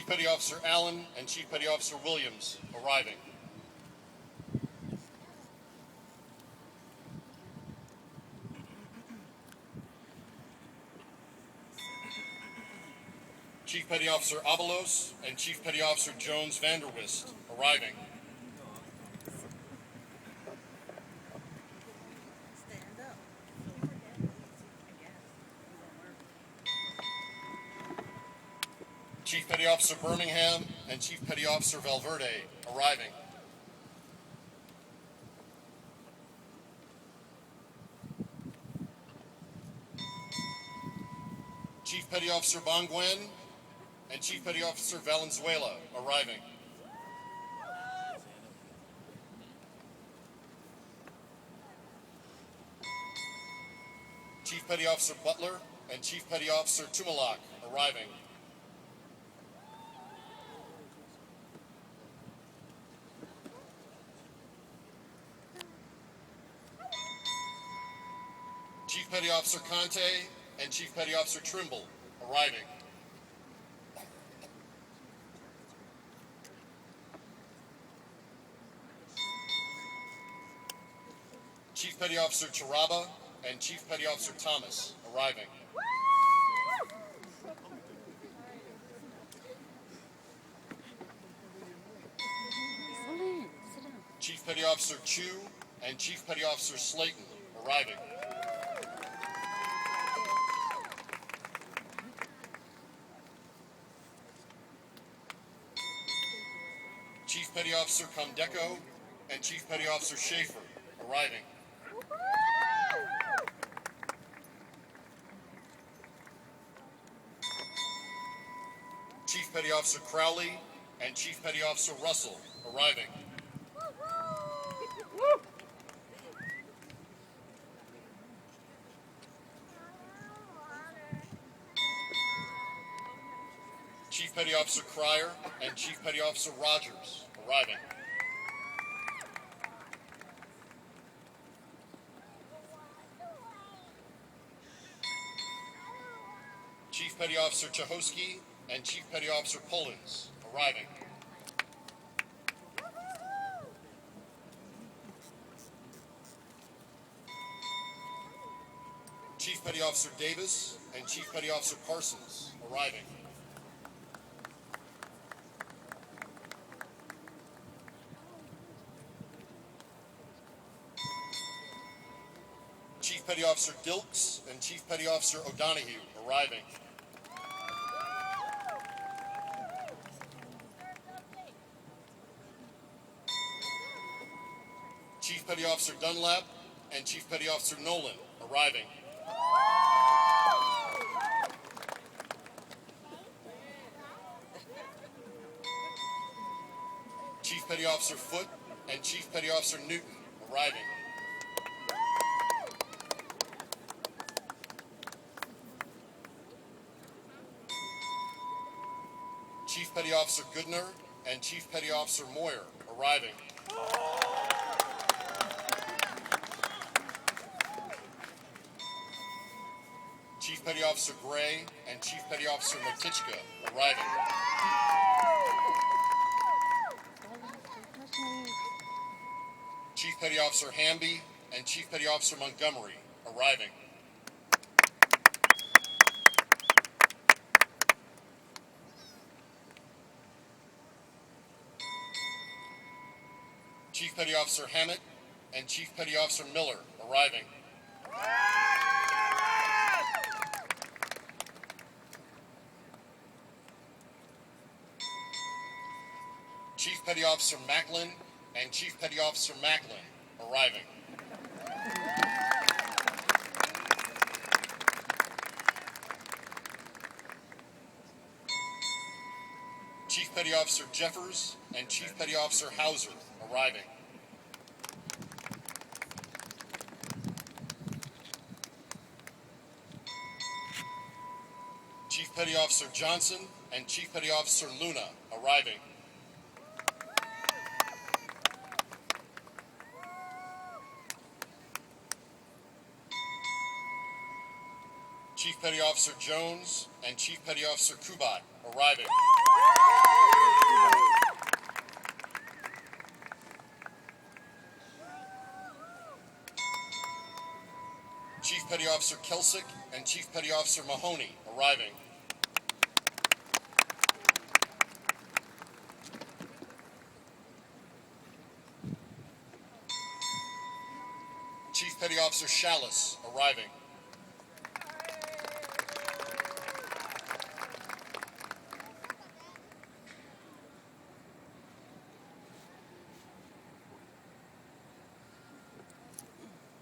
Chief Petty Officer Allen and Chief Petty Officer Williams arriving. Chief Petty Officer Avalos and Chief Petty Officer Jones Vanderwist arriving. Chief Petty Officer Birmingham and Chief Petty Officer Valverde arriving. Chief Petty Officer Bonguen and Chief Petty Officer Valenzuela arriving. Chief Petty Officer Butler and Chief Petty Officer Tumalak arriving. Chief Petty Officer Conte and Chief Petty Officer Trimble arriving. Chief Petty Officer Charaba and Chief Petty Officer Thomas arriving. Chief Petty Officer Chu and Chief Petty Officer Slayton arriving. Chief Petty Officer Comdeco and Chief Petty Officer Schaefer arriving. Chief Petty Officer Crowley and Chief Petty Officer Russell arriving. Chief Petty Officer Cryer and Chief Petty Officer Rogers arriving. Chief Petty Officer Chahosky and Chief Petty Officer Pullins arriving. Chief Petty Officer Davis and Chief Petty Officer Parsons arriving. Chief Petty Officer Dilks and Chief Petty Officer O'Donohue arriving. Chief Petty Officer Dunlap and Chief Petty Officer Nolan arriving. Chief Petty Officer Foote and Chief Petty Officer Newton arriving. Chief Petty Officer Goodner and Chief Petty Officer Moyer arriving. Chief Petty Officer Gray and Chief Petty Officer Matichka arriving. Chief Petty Officer Hamby and Chief Petty Officer Montgomery arriving. Chief Petty Officer Hammett and Chief Petty Officer Miller arriving. Chief Petty Officer Macklin and Chief Petty Officer Macklin arriving. Chief Petty Officer Jeffers and Chief Petty Officer Hauser arriving. Chief Petty Officer Johnson and Chief Petty Officer Luna arriving. Chief Petty Officer Jones and Chief Petty Officer Kubat arriving. Petty Officer Kelsick and Chief Petty Officer Mahoney arriving. Chief Petty Officer Shallis arriving.